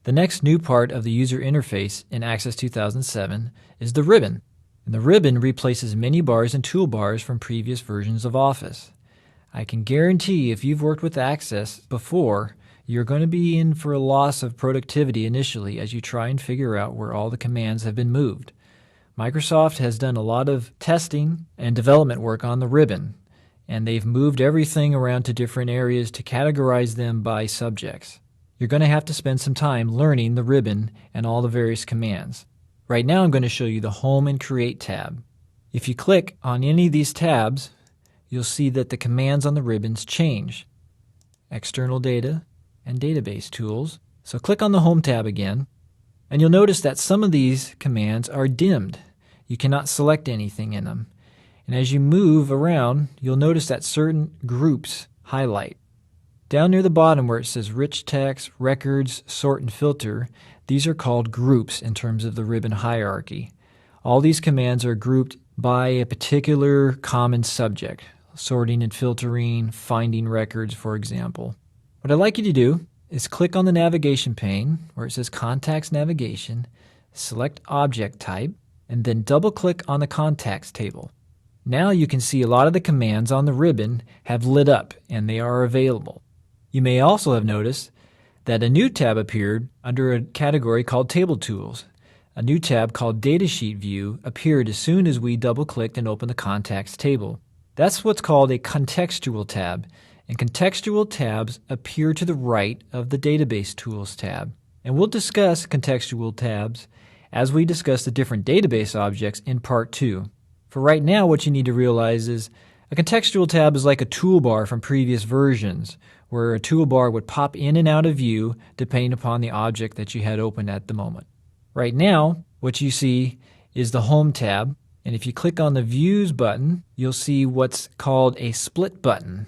The next new part of the user interface in Access 2007 is the ribbon. And the ribbon replaces menu bars and toolbars from previous versions of Office. I can guarantee if you've worked with Access before, you're going to be in for a loss of productivity initially as you try and figure out where all the commands have been moved. Microsoft has done a lot of testing and development work on the ribbon, and they've moved everything around to different areas to categorize them by subjects. You're going to have to spend some time learning the ribbon and all the various commands. Right now I'm going to show you the Home and Create tab. If you click on any of these tabs, you'll see that the commands on the ribbons change. External Data and Database Tools. So click on the Home tab again, and you'll notice that some of these commands are dimmed. You cannot select anything in them. And as you move around, you'll notice that certain groups highlight. Down near the bottom where it says Rich Text, Records, Sort, and Filter, these are called groups in terms of the ribbon hierarchy. All these commands are grouped by a particular common subject, sorting and filtering, finding records, for example. What I'd like you to do is click on the navigation pane where it says Contacts Navigation, select Object Type, and then double-click on the Contacts table. Now you can see a lot of the commands on the ribbon have lit up and they are available. You may also have noticed that a new tab appeared under a category called Table Tools. A new tab called Datasheet View appeared as soon as we double-clicked and opened the Contacts table. That's what's called a contextual tab, and contextual tabs appear to the right of the Database Tools tab. And we'll discuss contextual tabs as we discuss the different database objects in Part 2. For right now, what you need to realize is a contextual tab is like a toolbar from previous versions, where a toolbar would pop in and out of view depending upon the object that you had open at the moment. Right now, what you see is the Home tab, and if you click on the Views button, you'll see what's called a split button.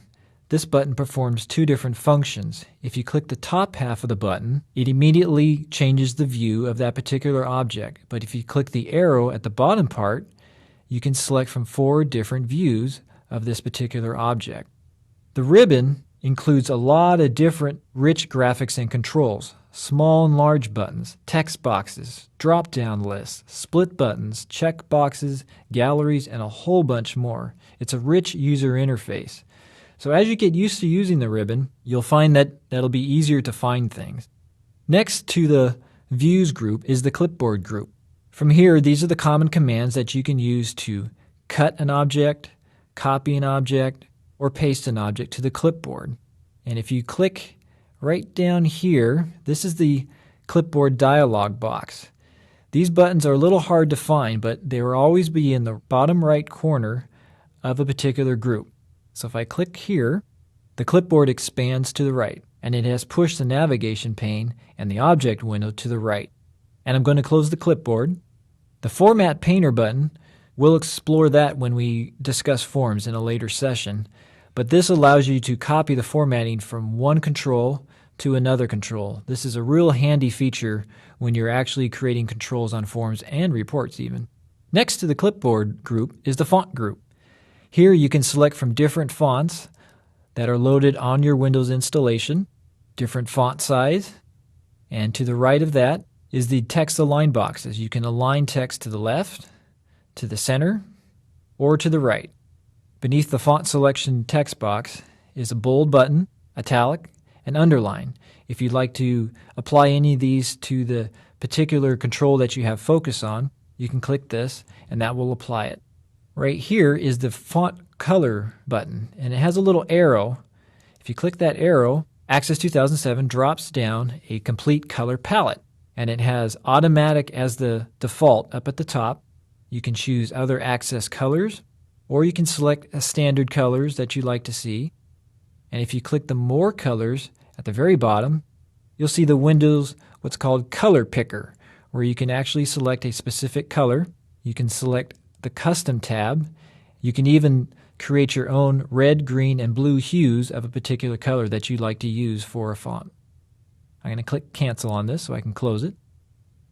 This button performs two different functions. If you click the top half of the button, it immediately changes the view of that particular object. But if you click the arrow at the bottom part, you can select from 4 different views of this particular object. The ribbon includes a lot of different rich graphics and controls. Small and large buttons, text boxes, drop-down lists, split buttons, check boxes, galleries, and a whole bunch more. It's a rich user interface. So as you get used to using the ribbon, you'll find that it'll be easier to find things. Next to the Views group is the Clipboard group. From here, these are the common commands that you can use to cut an object, copy an object, or paste an object to the clipboard. And if you click right down here, this is the clipboard dialog box. These buttons are a little hard to find, but they will always be in the bottom right corner of a particular group. So if I click here, the clipboard expands to the right, and it has pushed the navigation pane and the object window to the right. And I'm going to close the clipboard. The Format Painter button, we'll explore that when we discuss forms in a later session, but this allows you to copy the formatting from one control to another control. This is a real handy feature when you're actually creating controls on forms and reports even. Next to the clipboard group is the font group. Here you can select from different fonts that are loaded on your Windows installation, different font size, and to the right of that is the text align boxes. You can align text to the left, to the center, or to the right. Beneath the font selection text box is a bold button, italic, and underline. If you'd like to apply any of these to the particular control that you have focus on, you can click this and that will apply it. Right here is the font color button, and it has a little arrow. If you click that arrow, Access 2007 drops down a complete color palette, and it has automatic as the default up at the top. You can choose other Access colors, or you can select a standard colors that you'd like to see. And if you click the More Colors at the very bottom, you'll see the Windows what's called Color Picker, where you can actually select a specific color. You can select the Custom tab. You can even create your own red, green, and blue hues of a particular color that you'd like to use for a font. I'm going to click Cancel on this so I can close it.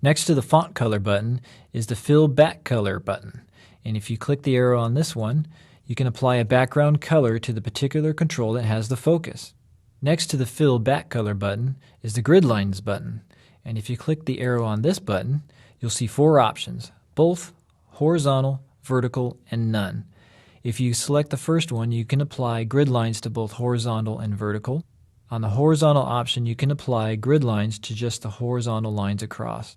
Next to the Font Color button is the Fill Back Color button. And if you click the arrow on this one, you can apply a background color to the particular control that has the focus. Next to the Fill Back Color button is the Grid Lines button. And if you click the arrow on this button, you'll see 4 options, both horizontal, vertical, and none. If you select the first one, you can apply grid lines to both horizontal and vertical. On the horizontal option, you can apply grid lines to just the horizontal lines across.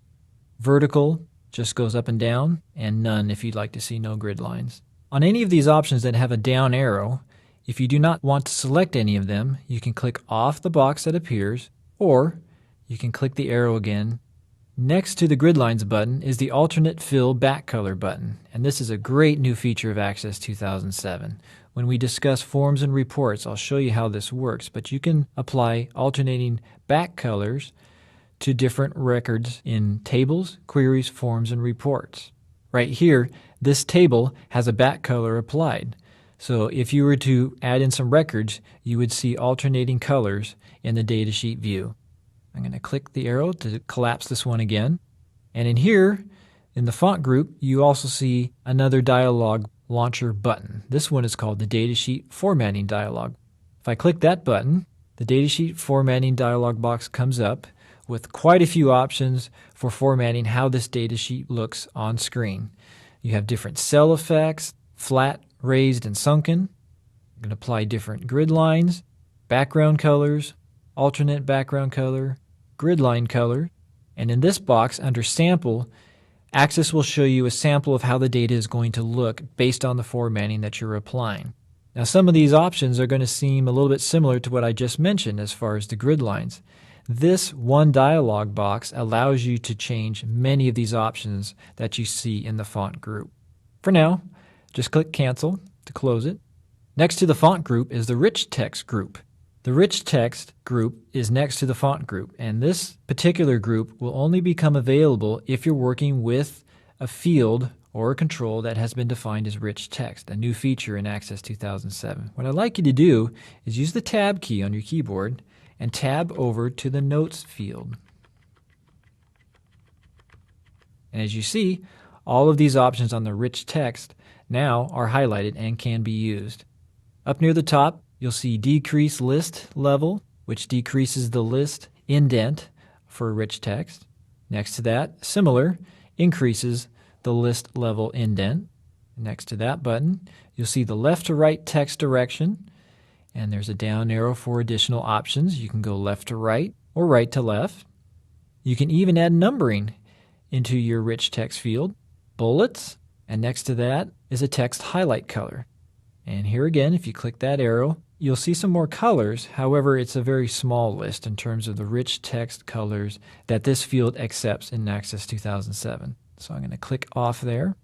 Vertical just goes up and down, and none if you'd like to see no grid lines. On any of these options that have a down arrow, if you do not want to select any of them, you can click off the box that appears, or you can click the arrow again. Next to the grid lines button is the alternate fill back color button, and this is a great new feature of Access 2007. When we discuss forms and reports, I'll show you how this works, but you can apply alternating back colors to different records in tables, queries, forms, and reports. Right here, this table has a back color applied. So if you were to add in some records, you would see alternating colors in the datasheet view. I'm going to click the arrow to collapse this one again. And in here, in the font group, you also see another dialog launcher button. This one is called the Datasheet Formatting dialog. If I click that button, the Datasheet Formatting dialog box comes up with quite a few options for formatting how this datasheet looks on screen. You have different cell effects, flat, raised, and sunken. You can apply different grid lines, background colors, alternate background color, grid line color, and in this box under Sample, Access will show you a sample of how the data is going to look based on the formatting that you're applying. Now some of these options are going to seem a little bit similar to what I just mentioned as far as the grid lines. This one dialog box allows you to change many of these options that you see in the font group. For now, just click Cancel to close it. Next to the font group is the rich text group. The rich text group is next to the font group, and this particular group will only become available if you're working with a field or a control that has been defined as rich text, a new feature in Access 2007. What I'd like you to do is use the Tab key on your keyboard and tab over to the Notes field. And as you see, all of these options on the rich text now are highlighted and can be used. Up near the top, you'll see Decrease List Level, which decreases the list indent for rich text. Next to that, Similar increases the list level indent. Next to that button, you'll see the left to right text direction, and there's a down arrow for additional options. You can go left to right or right to left. You can even add numbering into your rich text field, bullets, and next to that is a text highlight color. And here again, if you click that arrow, you'll see some more colors. However, it's a very small list in terms of the rich text colors that this field accepts in Access 2007. So I'm going to click off there.